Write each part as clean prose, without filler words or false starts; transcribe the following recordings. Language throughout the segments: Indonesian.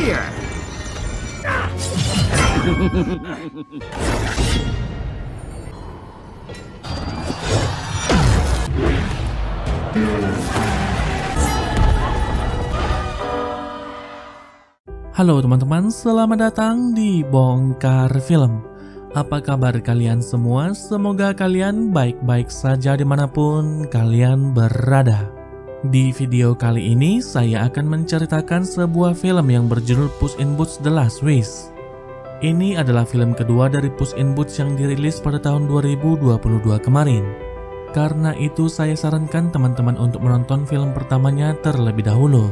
here. Halo teman-teman, selamat datang di Bongkar Film. Apa kabar kalian semua? Semoga kalian baik-baik saja dimanapun kalian berada. Di video kali ini, saya akan menceritakan sebuah film yang berjudul Puss in Boots: The Last Wish. Ini adalah film kedua dari Puss in Boots yang dirilis pada tahun 2022 kemarin. Karena itu saya sarankan teman-teman untuk menonton film pertamanya terlebih dahulu,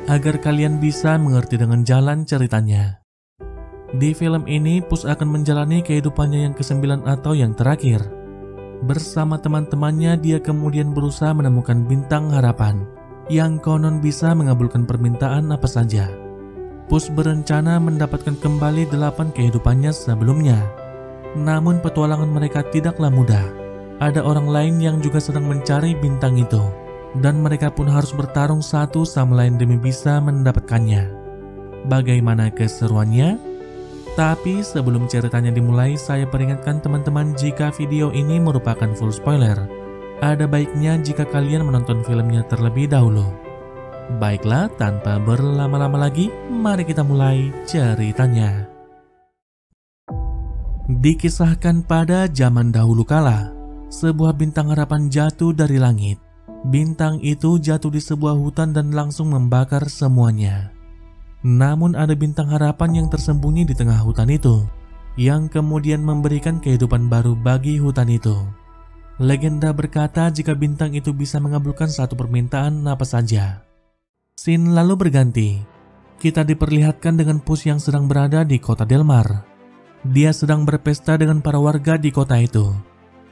agar kalian bisa mengerti dengan jalan ceritanya. Di film ini, Puss akan menjalani kehidupannya yang ke-9 atau yang terakhir. Bersama teman-temannya, dia kemudian berusaha menemukan bintang harapan, yang konon bisa mengabulkan permintaan apa saja. Puss berencana mendapatkan kembali 8 kehidupannya sebelumnya. Namun petualangan mereka tidaklah mudah. Ada orang lain yang juga sedang mencari bintang itu, dan mereka pun harus bertarung satu sama lain demi bisa mendapatkannya. Bagaimana keseruannya? Tapi sebelum ceritanya dimulai, saya peringatkan teman-teman jika video ini merupakan full spoiler. Ada baiknya jika kalian menonton filmnya terlebih dahulu. Baiklah, tanpa berlama-lama lagi, mari kita mulai ceritanya. Dikisahkan pada zaman dahulu kala, sebuah bintang harapan jatuh dari langit. Bintang itu jatuh di sebuah hutan dan langsung membakar semuanya. Namun ada bintang harapan yang tersembunyi di tengah hutan itu, yang kemudian memberikan kehidupan baru bagi hutan itu. Legenda berkata jika bintang itu bisa mengabulkan satu permintaan apa saja. Scene lalu berganti. Kita diperlihatkan dengan Puss yang sedang berada di kota Delmar. Dia sedang berpesta dengan para warga di kota itu.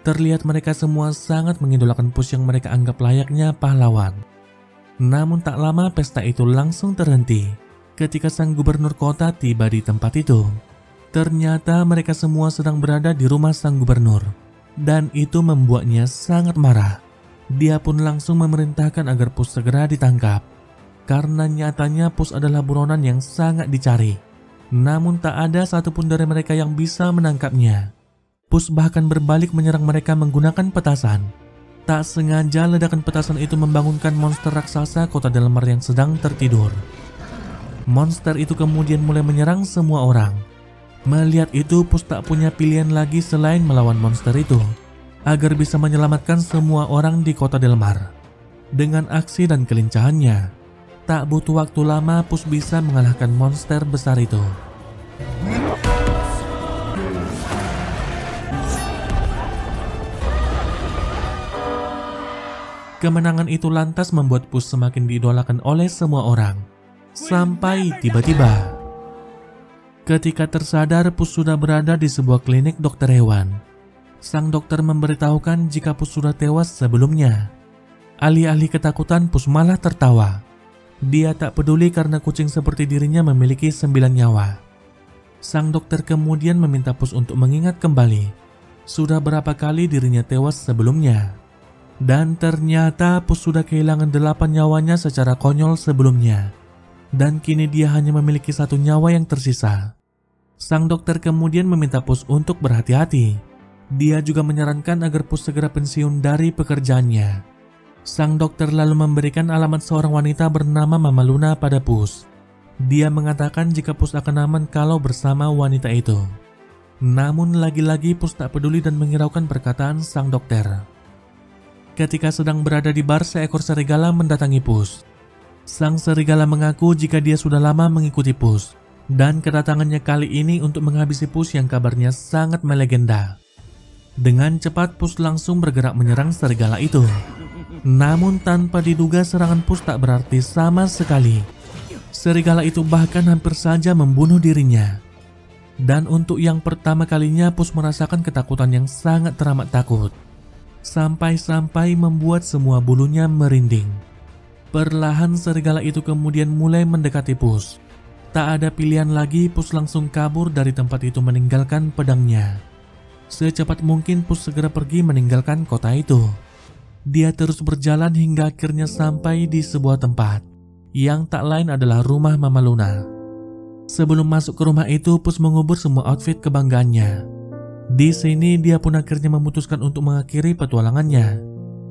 Terlihat mereka semua sangat mengidolakan Puss yang mereka anggap layaknya pahlawan. Namun tak lama pesta itu langsung terhenti ketika sang gubernur kota tiba di tempat itu. Ternyata mereka semua sedang berada di rumah sang gubernur, dan itu membuatnya sangat marah. Dia pun langsung memerintahkan agar Puss segera ditangkap, karena nyatanya Puss adalah buronan yang sangat dicari. Namun tak ada satupun dari mereka yang bisa menangkapnya. Puss bahkan berbalik menyerang mereka menggunakan petasan. Tak sengaja ledakan petasan itu membangunkan monster raksasa kota Delmar yang sedang tertidur. Monster itu kemudian mulai menyerang semua orang. Melihat itu, Puss tak punya pilihan lagi selain melawan monster itu, agar bisa menyelamatkan semua orang di kota Delmar. Dengan aksi dan kelincahannya, tak butuh waktu lama Puss bisa mengalahkan monster besar itu. Kemenangan itu lantas membuat Puss semakin diidolakan oleh semua orang. Sampai tiba-tiba, ketika tersadar, Puss sudah berada di sebuah klinik dokter hewan. Sang dokter memberitahukan jika Puss sudah tewas sebelumnya. Alih-alih ketakutan, Puss malah tertawa. Dia tak peduli karena kucing seperti dirinya memiliki 9 nyawa. Sang dokter kemudian meminta Puss untuk mengingat kembali sudah berapa kali dirinya tewas sebelumnya. Dan ternyata Puss sudah kehilangan 8 nyawanya secara konyol sebelumnya. Dan kini dia hanya memiliki 1 nyawa yang tersisa. Sang dokter kemudian meminta Puss untuk berhati-hati. Dia juga menyarankan agar Puss segera pensiun dari pekerjaannya. Sang dokter lalu memberikan alamat seorang wanita bernama Mama Luna pada Puss. Dia mengatakan jika Puss akan aman kalau bersama wanita itu. Namun lagi-lagi Puss tak peduli dan menghiraukan perkataan sang dokter. Ketika sedang berada di bar, seekor serigala mendatangi Puss. Sang serigala mengaku jika dia sudah lama mengikuti Puss, dan kedatangannya kali ini untuk menghabisi Puss yang kabarnya sangat melegenda. Dengan cepat Puss langsung bergerak menyerang serigala itu. Namun tanpa diduga serangan Puss tak berarti sama sekali. Serigala itu bahkan hampir saja membunuh dirinya. Dan untuk yang pertama kalinya Puss merasakan ketakutan yang sangat teramat takut. Sampai-sampai membuat semua bulunya merinding. Perlahan serigala itu kemudian mulai mendekati Puss. Tak ada pilihan lagi, Puss langsung kabur dari tempat itu meninggalkan pedangnya. Secepat mungkin Puss segera pergi meninggalkan kota itu. Dia terus berjalan hingga akhirnya sampai di sebuah tempat yang tak lain adalah rumah Mama Luna. Sebelum masuk ke rumah itu, Pus mengubur semua outfit kebanggaannya. Di sini dia pun akhirnya memutuskan untuk mengakhiri petualangannya.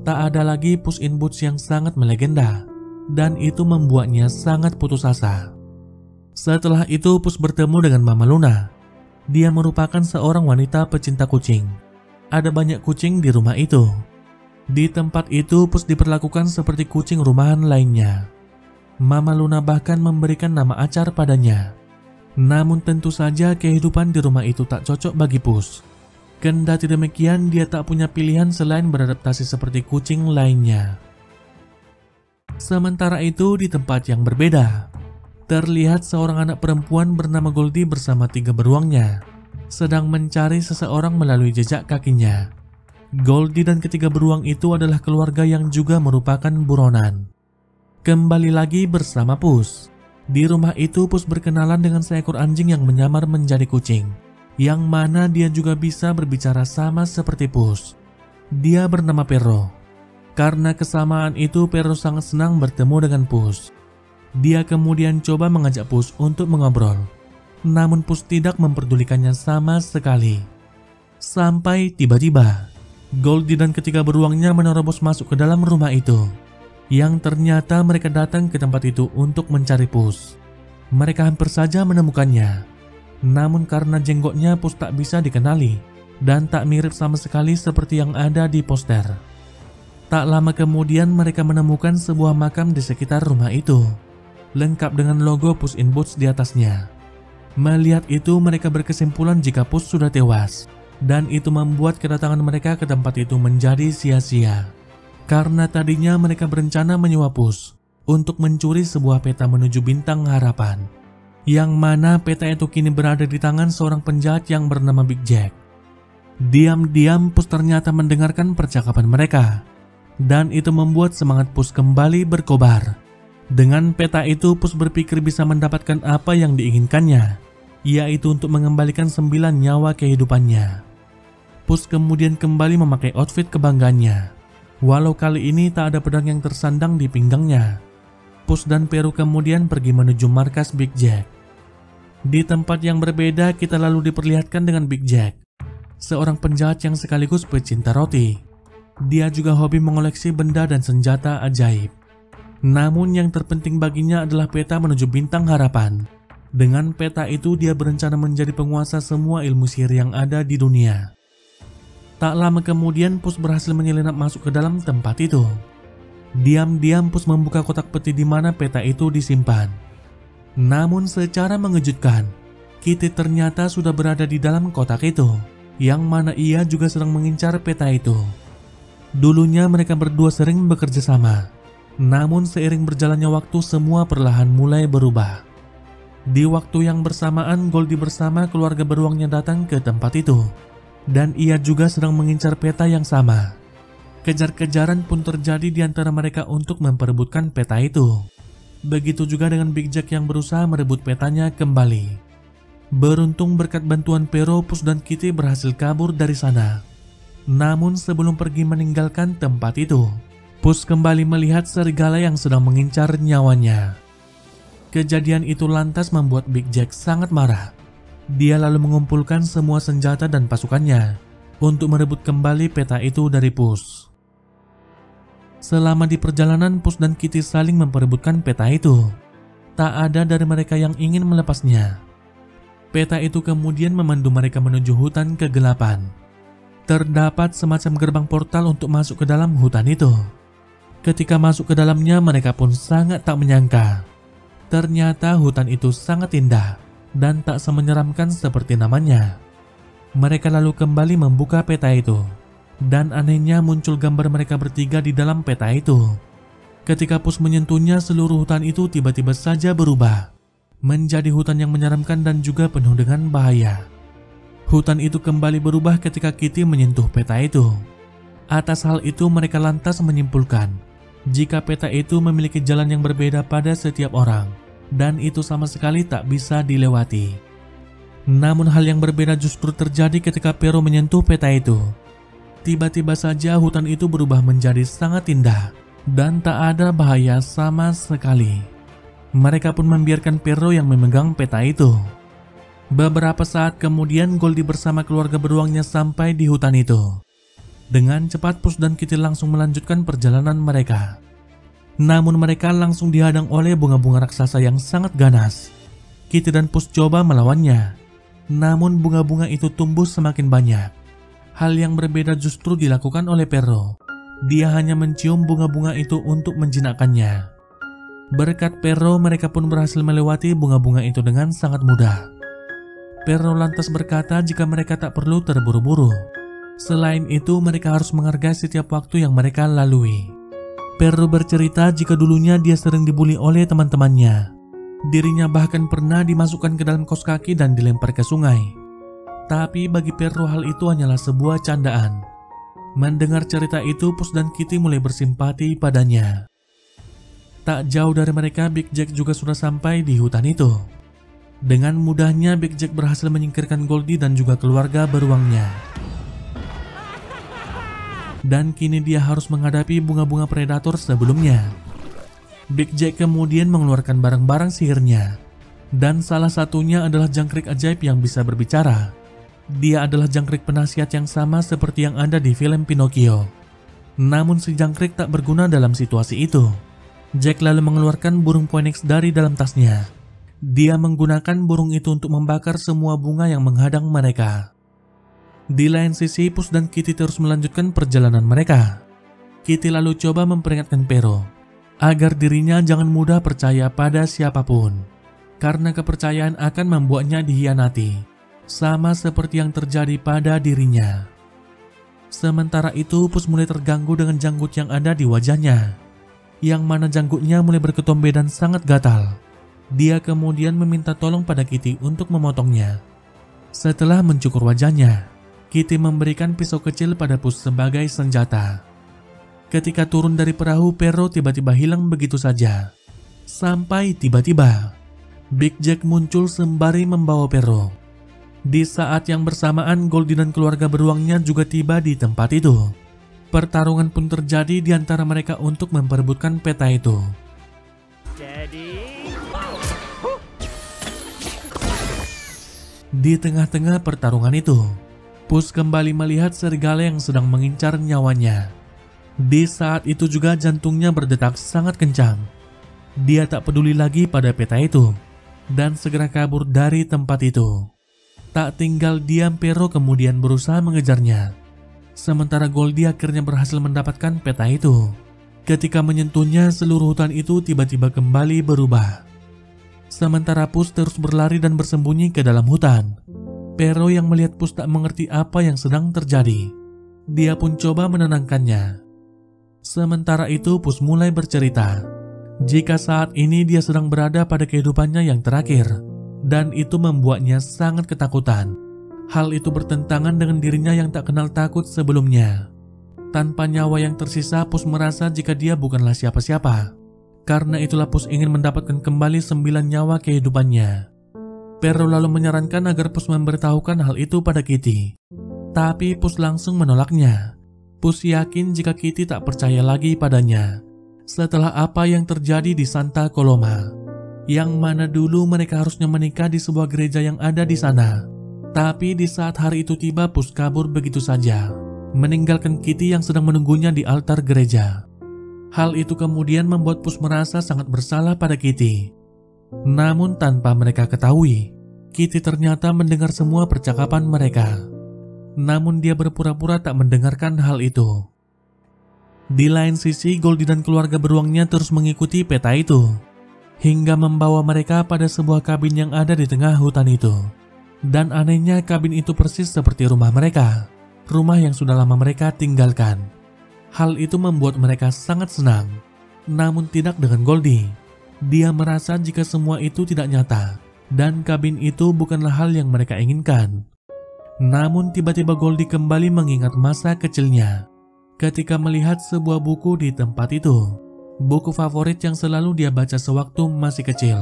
Tak ada lagi Puss in Boots yang sangat melegenda, dan itu membuatnya sangat putus asa. Setelah itu Pus bertemu dengan Mama Luna. Dia merupakan seorang wanita pecinta kucing. Ada banyak kucing di rumah itu. Di tempat itu Pus diperlakukan seperti kucing rumahan lainnya. Mama Luna bahkan memberikan nama acar padanya. Namun tentu saja kehidupan di rumah itu tak cocok bagi Pus. Kendati demikian, dia tak punya pilihan selain beradaptasi seperti kucing lainnya. Sementara itu, di tempat yang berbeda, terlihat seorang anak perempuan bernama Goldie bersama 3 beruangnya sedang mencari seseorang melalui jejak kakinya. Goldie dan ketiga beruang itu adalah keluarga yang juga merupakan buronan. Kembali lagi bersama Pus. Di rumah itu Pus berkenalan dengan seekor anjing yang menyamar menjadi kucing, yang mana dia juga bisa berbicara sama seperti Pus. Dia bernama Pero. Karena kesamaan itu Pero sangat senang bertemu dengan Pus. Dia kemudian coba mengajak Pus untuk mengobrol. Namun Pus tidak memperdulikannya sama sekali. Sampai tiba-tiba Goldie dan ketiga beruangnya menerobos masuk ke dalam rumah itu. Yang ternyata mereka datang ke tempat itu untuk mencari Pus. Mereka hampir saja menemukannya. Namun karena jenggotnya Pus tak bisa dikenali dan tak mirip sama sekali seperti yang ada di poster. Tak lama kemudian mereka menemukan sebuah makam di sekitar rumah itu, lengkap dengan logo Puss in Boots di atasnya. Melihat itu mereka berkesimpulan jika Pus sudah tewas, dan itu membuat kedatangan mereka ke tempat itu menjadi sia-sia. Karena tadinya mereka berencana menyewa Pus untuk mencuri sebuah peta menuju bintang harapan, yang mana peta itu kini berada di tangan seorang penjahat yang bernama Big Jack. Diam-diam Pus ternyata mendengarkan percakapan mereka, dan itu membuat semangat Pus kembali berkobar. Dengan peta itu Pus berpikir bisa mendapatkan apa yang diinginkannya, yaitu untuk mengembalikan 9 nyawa kehidupannya. Pus kemudian kembali memakai outfit kebanggaannya, walau kali ini tak ada pedang yang tersandang di pinggangnya. Pus dan Pero kemudian pergi menuju markas Big Jack. Di tempat yang berbeda kita lalu diperlihatkan dengan Big Jack, seorang penjahat yang sekaligus pecinta roti. Dia juga hobi mengoleksi benda dan senjata ajaib. Namun yang terpenting baginya adalah peta menuju bintang harapan. Dengan peta itu dia berencana menjadi penguasa semua ilmu sihir yang ada di dunia. Tak lama kemudian Pus berhasil menyelinap masuk ke dalam tempat itu. Diam-diam Pus membuka kotak peti di mana peta itu disimpan. Namun secara mengejutkan, Kitty ternyata sudah berada di dalam kotak itu, yang mana ia juga sedang mengincar peta itu. Dulunya mereka berdua sering bekerja sama, namun seiring berjalannya waktu semua perlahan mulai berubah. Di waktu yang bersamaan Goldie bersama keluarga beruangnya datang ke tempat itu, dan ia juga sedang mengincar peta yang sama. Kejar-kejaran pun terjadi di antara mereka untuk memperebutkan peta itu. Begitu juga dengan Big Jack yang berusaha merebut petanya kembali. Beruntung berkat bantuan Pero, Pus dan Kitty berhasil kabur dari sana. Namun sebelum pergi meninggalkan tempat itu, Pus kembali melihat serigala yang sedang mengincar nyawanya. Kejadian itu lantas membuat Big Jack sangat marah. Dia lalu mengumpulkan semua senjata dan pasukannya untuk merebut kembali peta itu dari Pus. Selama di perjalanan Pus dan Kitty saling memperebutkan peta itu. Tak ada dari mereka yang ingin melepasnya. Peta itu kemudian memandu mereka menuju hutan kegelapan. Terdapat semacam gerbang portal untuk masuk ke dalam hutan itu. Ketika masuk ke dalamnya mereka pun sangat tak menyangka. Ternyata hutan itu sangat indah dan tak semenyeramkan seperti namanya. Mereka lalu kembali membuka peta itu, dan anehnya muncul gambar mereka bertiga di dalam peta itu. Ketika Pus menyentuhnya, seluruh hutan itu tiba-tiba saja berubah menjadi hutan yang menyeramkan dan juga penuh dengan bahaya. Hutan itu kembali berubah ketika Kitty menyentuh peta itu. Atas hal itu mereka lantas menyimpulkan jika peta itu memiliki jalan yang berbeda pada setiap orang, dan itu sama sekali tak bisa dilewati. Namun hal yang berbeda justru terjadi ketika Pero menyentuh peta itu. Tiba-tiba saja hutan itu berubah menjadi sangat indah dan tak ada bahaya sama sekali. Mereka pun membiarkan Perro yang memegang peta itu. Beberapa saat kemudian Goldie bersama keluarga beruangnya sampai di hutan itu. Dengan cepat Puss dan Kitty langsung melanjutkan perjalanan mereka. Namun mereka langsung dihadang oleh bunga-bunga raksasa yang sangat ganas. Kitty dan Puss coba melawannya. Namun bunga-bunga itu tumbuh semakin banyak. Hal yang berbeda justru dilakukan oleh Perro. Dia hanya mencium bunga-bunga itu untuk menjinakkannya. Berkat Perro mereka pun berhasil melewati bunga-bunga itu dengan sangat mudah. Perro lantas berkata jika mereka tak perlu terburu-buru. Selain itu mereka harus menghargai setiap waktu yang mereka lalui. Perro bercerita jika dulunya dia sering dibully oleh teman-temannya. Dirinya bahkan pernah dimasukkan ke dalam kaos kaki dan dilempar ke sungai. Tapi bagi Perro hal itu hanyalah sebuah candaan. Mendengar cerita itu Puss dan Kitty mulai bersimpati padanya. Tak jauh dari mereka Big Jack juga sudah sampai di hutan itu. Dengan mudahnya Big Jack berhasil menyingkirkan Goldie dan juga keluarga beruangnya. Dan kini dia harus menghadapi bunga-bunga predator sebelumnya. Big Jack kemudian mengeluarkan barang-barang sihirnya. Dan salah satunya adalah jangkrik ajaib yang bisa berbicara. Dia adalah jangkrik penasihat yang sama seperti yang ada di film Pinocchio. Namun si jangkrik tak berguna dalam situasi itu. Jack lalu mengeluarkan burung phoenix dari dalam tasnya. Dia menggunakan burung itu untuk membakar semua bunga yang menghadang mereka. Di lain sisi Puss dan Kitty terus melanjutkan perjalanan mereka. Kitty lalu coba memperingatkan Perro agar dirinya jangan mudah percaya pada siapapun, karena kepercayaan akan membuatnya dikhianati, sama seperti yang terjadi pada dirinya. Sementara itu Puss mulai terganggu dengan janggut yang ada di wajahnya, yang mana janggutnya mulai berketombe dan sangat gatal. Dia kemudian meminta tolong pada Kitty untuk memotongnya. Setelah mencukur wajahnya, Kitty memberikan pisau kecil pada Puss sebagai senjata. Ketika turun dari perahu, Perro tiba-tiba hilang begitu saja. Sampai tiba-tiba Big Jack muncul sembari membawa Perro. Di saat yang bersamaan Goldie dan keluarga beruangnya juga tiba di tempat itu. Pertarungan pun terjadi di antara mereka untuk memperebutkan peta itu. Di tengah-tengah pertarungan itu, Puss kembali melihat serigala yang sedang mengincar nyawanya. Di saat itu juga jantungnya berdetak sangat kencang. Dia tak peduli lagi pada peta itu dan segera kabur dari tempat itu. Tak tinggal diam, Perro kemudian berusaha mengejarnya. Sementara Goldie akhirnya berhasil mendapatkan peta itu. Ketika menyentuhnya, seluruh hutan itu tiba-tiba kembali berubah. Sementara Puss terus berlari dan bersembunyi ke dalam hutan. Perro yang melihat Puss tak mengerti apa yang sedang terjadi. Dia pun coba menenangkannya. Sementara itu Puss mulai bercerita jika saat ini dia sedang berada pada kehidupannya yang terakhir, dan itu membuatnya sangat ketakutan. Hal itu bertentangan dengan dirinya yang tak kenal takut sebelumnya. Tanpa nyawa yang tersisa, Puss merasa jika dia bukanlah siapa-siapa. Karena itulah Puss ingin mendapatkan kembali 9 nyawa kehidupannya. Perro lalu menyarankan agar Puss memberitahukan hal itu pada Kitty. Tapi Puss langsung menolaknya. Puss yakin jika Kitty tak percaya lagi padanya setelah apa yang terjadi di Santa Coloma, yang mana dulu mereka harusnya menikah di sebuah gereja yang ada di sana. Tapi di saat hari itu tiba, Puss kabur begitu saja, meninggalkan Kitty yang sedang menunggunya di altar gereja. Hal itu kemudian membuat Puss merasa sangat bersalah pada Kitty. Namun tanpa mereka ketahui, Kitty ternyata mendengar semua percakapan mereka. Namun dia berpura-pura tak mendengarkan hal itu. Di lain sisi, Goldie dan keluarga beruangnya terus mengikuti peta itu, hingga membawa mereka pada sebuah kabin yang ada di tengah hutan itu. Dan anehnya kabin itu persis seperti rumah mereka, rumah yang sudah lama mereka tinggalkan. Hal itu membuat mereka sangat senang, namun tidak dengan Goldie. Dia merasa jika semua itu tidak nyata, dan kabin itu bukanlah hal yang mereka inginkan. Namun tiba-tiba Goldie kembali mengingat masa kecilnya, ketika melihat sebuah buku di tempat itu, buku favorit yang selalu dia baca sewaktu masih kecil.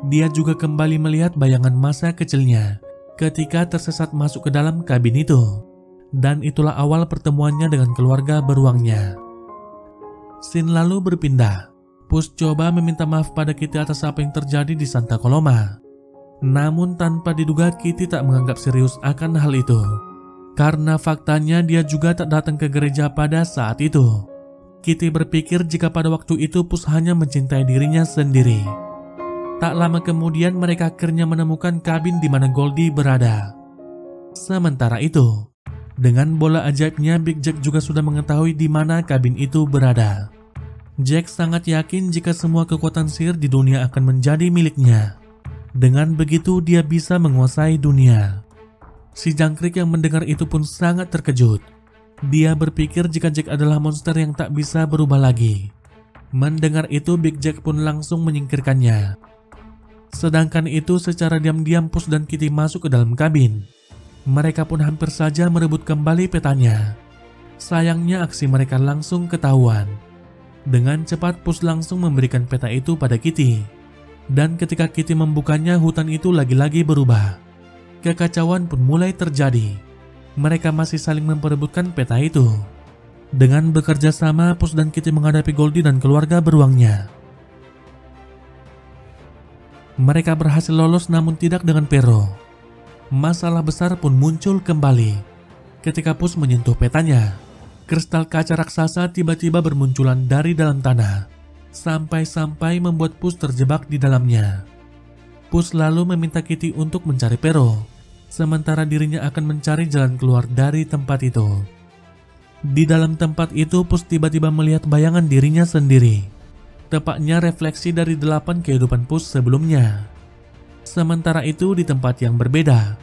Dia juga kembali melihat bayangan masa kecilnya, ketika tersesat masuk ke dalam kabin itu. Dan itulah awal pertemuannya dengan keluarga beruangnya. Scene lalu berpindah. Pus coba meminta maaf pada Kitty atas apa yang terjadi di Santa Coloma. Namun tanpa diduga Kitty tak menganggap serius akan hal itu. Karena faktanya dia juga tak datang ke gereja pada saat itu. Kitty berpikir jika pada waktu itu Pus hanya mencintai dirinya sendiri. Tak lama kemudian mereka akhirnya menemukan kabin di mana Goldie berada. Sementara itu, dengan bola ajaibnya Big Jack juga sudah mengetahui di mana kabin itu berada. Jack sangat yakin jika semua kekuatan sihir di dunia akan menjadi miliknya. Dengan begitu dia bisa menguasai dunia. Si jangkrik yang mendengar itu pun sangat terkejut. Dia berpikir jika Jack adalah monster yang tak bisa berubah lagi. Mendengar itu Big Jack pun langsung menyingkirkannya. Sedangkan itu secara diam-diam Pus dan Kitty masuk ke dalam kabin. Mereka pun hampir saja merebut kembali petanya. Sayangnya aksi mereka langsung ketahuan. Dengan cepat Pus langsung memberikan peta itu pada Kitty. Dan ketika Kitty membukanya, hutan itu lagi-lagi berubah. Kekacauan pun mulai terjadi. Mereka masih saling memperebutkan peta itu. Dengan bekerja sama, Pus dan Kitty menghadapi Goldie dan keluarga beruangnya. Mereka berhasil lolos namun tidak dengan Pero. Masalah besar pun muncul kembali. Ketika Pus menyentuh petanya, kristal kaca raksasa tiba-tiba bermunculan dari dalam tanah, sampai-sampai membuat Pus terjebak di dalamnya. Pus lalu meminta Kitty untuk mencari Pero, sementara dirinya akan mencari jalan keluar dari tempat itu. Di dalam tempat itu Pus tiba-tiba melihat bayangan dirinya sendiri, tepatnya refleksi dari 8 kehidupan Pus sebelumnya. Sementara itu di tempat yang berbeda,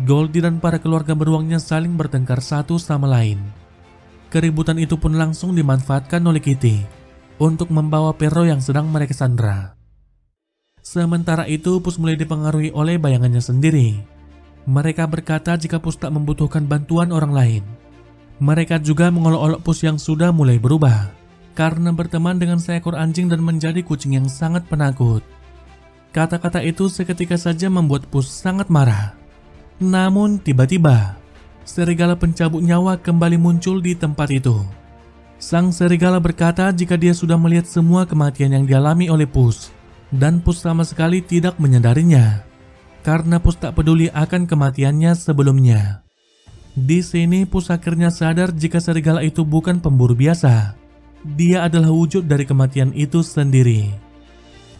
Goldie dan para keluarga beruangnya saling bertengkar satu sama lain. Keributan itu pun langsung dimanfaatkan oleh Kitty untuk membawa Pero yang sedang mereka sandra. Sementara itu Pus mulai dipengaruhi oleh bayangannya sendiri. Mereka berkata jika Pus tak membutuhkan bantuan orang lain. Mereka juga mengolok-olok Pus yang sudah mulai berubah karena berteman dengan seekor anjing dan menjadi kucing yang sangat penakut. Kata-kata itu seketika saja membuat Pus sangat marah. Namun tiba-tiba serigala pencabut nyawa kembali muncul di tempat itu. Sang serigala berkata jika dia sudah melihat semua kematian yang dialami oleh Pus, dan Pus sama sekali tidak menyadarinya, karena Pus tak peduli akan kematiannya sebelumnya. Di sini Pus akhirnya sadar jika serigala itu bukan pemburu biasa. Dia adalah wujud dari kematian itu sendiri.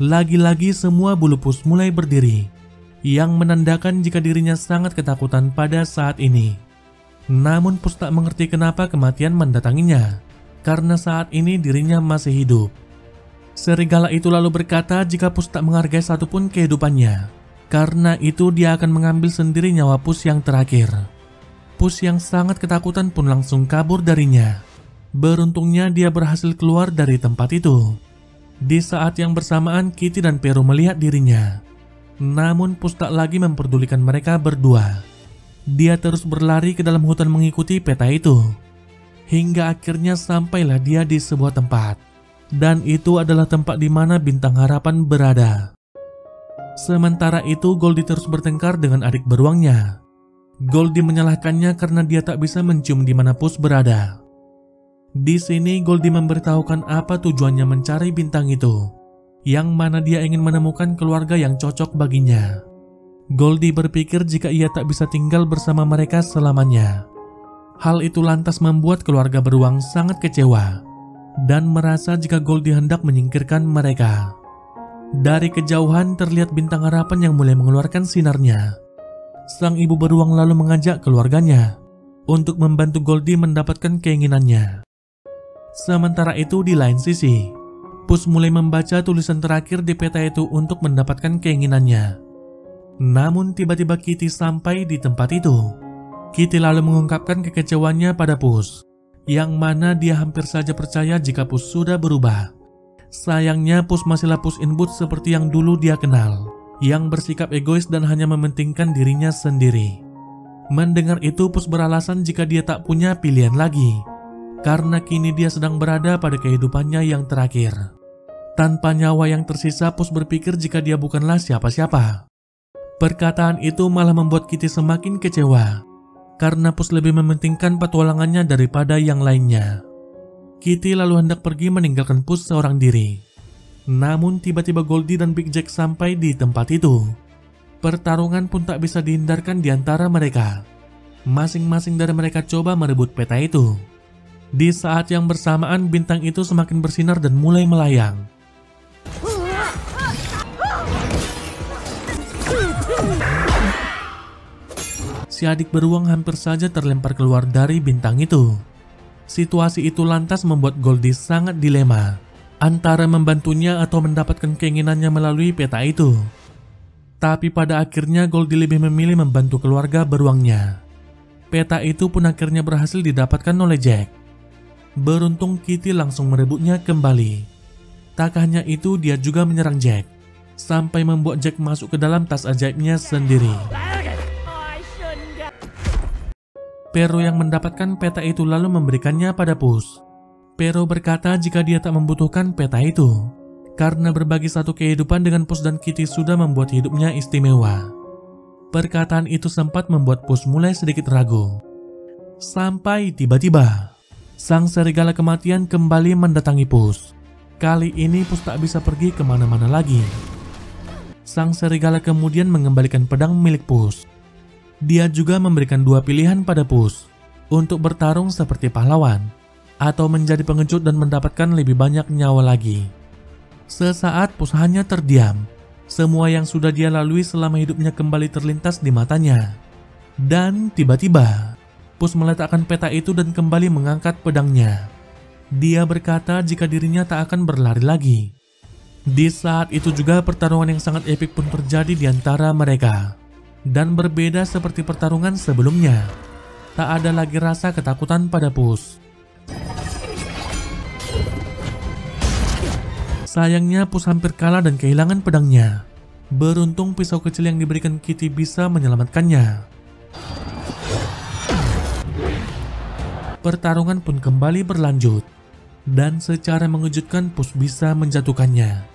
Lagi-lagi semua bulu Pus mulai berdiri, yang menandakan jika dirinya sangat ketakutan pada saat ini. Namun Pus tak mengerti kenapa kematian mendatanginya, karena saat ini dirinya masih hidup. Serigala itu lalu berkata jika Pus tak menghargai satupun kehidupannya, karena itu dia akan mengambil sendiri nyawa Pus yang terakhir. Pus yang sangat ketakutan pun langsung kabur darinya. Beruntungnya dia berhasil keluar dari tempat itu. Di saat yang bersamaan Kitty dan Pero melihat dirinya. Namun Pus tak lagi memperdulikan mereka berdua. Dia terus berlari ke dalam hutan mengikuti peta itu. Hingga akhirnya sampailah dia di sebuah tempat. Dan itu adalah tempat di mana Bintang Harapan berada. Sementara itu Goldie terus bertengkar dengan adik beruangnya. Goldie menyalahkannya karena dia tak bisa mencium di mana Pus berada. Di sini Goldie memberitahukan apa tujuannya mencari bintang itu, yang mana dia ingin menemukan keluarga yang cocok baginya. Goldie berpikir jika ia tak bisa tinggal bersama mereka selamanya. Hal itu lantas membuat keluarga beruang sangat kecewa dan merasa jika Goldie hendak menyingkirkan mereka. Dari kejauhan terlihat Bintang Harapan yang mulai mengeluarkan sinarnya. Sang ibu beruang lalu mengajak keluarganya untuk membantu Goldie mendapatkan keinginannya. Sementara itu di lain sisi, Pus mulai membaca tulisan terakhir di peta itu untuk mendapatkan keinginannya. Namun tiba-tiba Kitty sampai di tempat itu. Kitty lalu mengungkapkan kekecewaannya pada Pus, yang mana dia hampir saja percaya jika Pus sudah berubah. Sayangnya Pus masihlah Puss in Boots seperti yang dulu dia kenal, yang bersikap egois dan hanya mementingkan dirinya sendiri. Mendengar itu Pus beralasan jika dia tak punya pilihan lagi, karena kini dia sedang berada pada kehidupannya yang terakhir. Tanpa nyawa yang tersisa, Pus berpikir jika dia bukanlah siapa-siapa. Perkataan itu malah membuat Kitty semakin kecewa, karena Pus lebih mementingkan petualangannya daripada yang lainnya. Kitty lalu hendak pergi meninggalkan Pus seorang diri. Namun tiba-tiba Goldie dan Big Jack sampai di tempat itu. Pertarungan pun tak bisa dihindarkan di antara mereka. Masing-masing dari mereka coba merebut peta itu. Di saat yang bersamaan bintang itu semakin bersinar dan mulai melayang. Si adik beruang hampir saja terlempar keluar dari bintang itu. Situasi itu lantas membuat Goldie sangat dilema antara membantunya atau mendapatkan keinginannya melalui peta itu. Tapi pada akhirnya Goldie lebih memilih membantu keluarga beruangnya. Peta itu pun akhirnya berhasil didapatkan oleh Jack. Beruntung Kitty langsung merebutnya kembali. Tak hanya itu, dia juga menyerang Jack sampai membuat Jack masuk ke dalam tas ajaibnya sendiri. Pero yang mendapatkan peta itu lalu memberikannya pada Puss. Pero berkata jika dia tak membutuhkan peta itu, karena berbagi satu kehidupan dengan Puss dan Kitty sudah membuat hidupnya istimewa. Perkataan itu sempat membuat Puss mulai sedikit ragu. Sampai tiba-tiba, sang serigala kematian kembali mendatangi Puss. Kali ini Puss tak bisa pergi kemana-mana lagi. Sang serigala kemudian mengembalikan pedang milik Puss. Dia juga memberikan dua pilihan pada Puss untuk bertarung seperti pahlawan atau menjadi pengecut dan mendapatkan lebih banyak nyawa lagi. Sesaat Puss hanya terdiam. Semua yang sudah dia lalui selama hidupnya kembali terlintas di matanya. Dan tiba-tiba Puss meletakkan peta itu dan kembali mengangkat pedangnya. Dia berkata jika dirinya tak akan berlari lagi. Di saat itu juga pertarungan yang sangat epik pun terjadi di antara mereka. Dan berbeda seperti pertarungan sebelumnya, tak ada lagi rasa ketakutan pada Puss. Sayangnya Puss hampir kalah dan kehilangan pedangnya. Beruntung pisau kecil yang diberikan Kitty bisa menyelamatkannya. Pertarungan pun kembali berlanjut. Dan secara mengejutkan Puss bisa menjatuhkannya.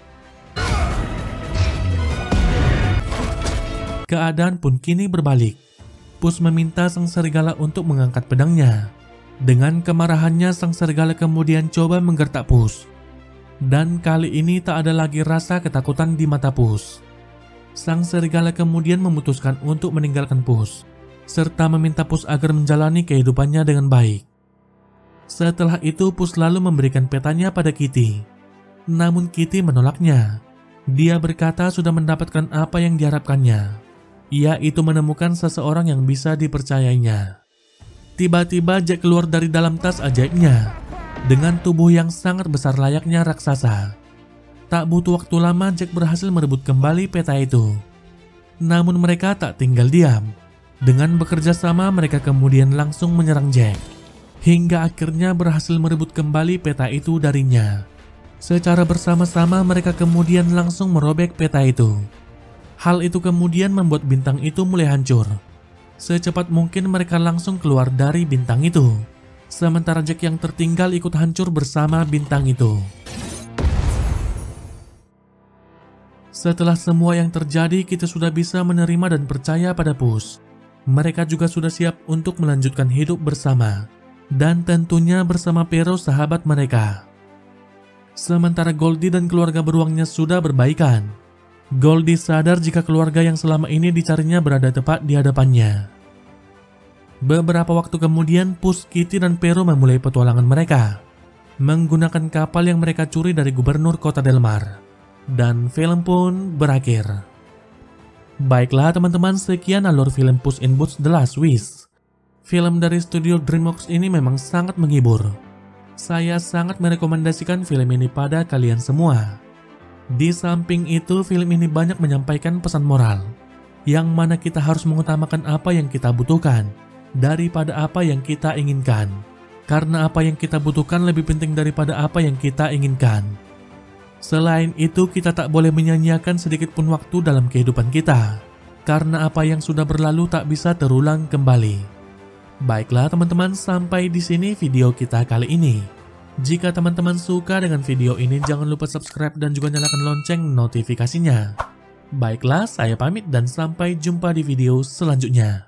Keadaan pun kini berbalik. Puss meminta sang serigala untuk mengangkat pedangnya. Dengan kemarahannya sang serigala kemudian coba menggertak Puss. Dan kali ini tak ada lagi rasa ketakutan di mata Puss. Sang serigala kemudian memutuskan untuk meninggalkan Puss, serta meminta Puss agar menjalani kehidupannya dengan baik. Setelah itu Puss lalu memberikan petanya pada Kitty. Namun Kitty menolaknya. Dia berkata sudah mendapatkan apa yang diharapkannya, yaitu menemukan seseorang yang bisa dipercayainya. Tiba-tiba Jack keluar dari dalam tas ajaibnya dengan tubuh yang sangat besar layaknya raksasa. Tak butuh waktu lama Jack berhasil merebut kembali peta itu. Namun mereka tak tinggal diam. Dengan bekerja sama mereka kemudian langsung menyerang Jack, hingga akhirnya berhasil merebut kembali peta itu darinya. Secara bersama-sama mereka kemudian langsung merobek peta itu. Hal itu kemudian membuat bintang itu mulai hancur. Secepat mungkin mereka langsung keluar dari bintang itu. Sementara Jack yang tertinggal ikut hancur bersama bintang itu. Setelah semua yang terjadi, kita sudah bisa menerima dan percaya pada Puss. Mereka juga sudah siap untuk melanjutkan hidup bersama. Dan tentunya bersama Pero sahabat mereka. Sementara Goldie dan keluarga beruangnya sudah berbaikan. Goldie sadar jika keluarga yang selama ini dicarinya berada tepat di hadapannya. Beberapa waktu kemudian Puss, Kitty, dan Pero memulai petualangan mereka menggunakan kapal yang mereka curi dari gubernur kota Del Mar. Dan film pun berakhir. Baiklah teman-teman, sekian alur film Puss in Boots The Last Wish. Film dari studio DreamWorks ini memang sangat menghibur. Saya sangat merekomendasikan film ini pada kalian semua. Di samping itu, film ini banyak menyampaikan pesan moral, yang mana kita harus mengutamakan apa yang kita butuhkan daripada apa yang kita inginkan. Karena apa yang kita butuhkan lebih penting daripada apa yang kita inginkan. Selain itu, kita tak boleh menyia-nyiakan sedikit pun waktu dalam kehidupan kita, karena apa yang sudah berlalu tak bisa terulang kembali. Baiklah teman-teman, sampai di sini video kita kali ini. Jika teman-teman suka dengan video ini, jangan lupa subscribe dan juga nyalakan lonceng notifikasinya. Baiklah, saya pamit dan sampai jumpa di video selanjutnya.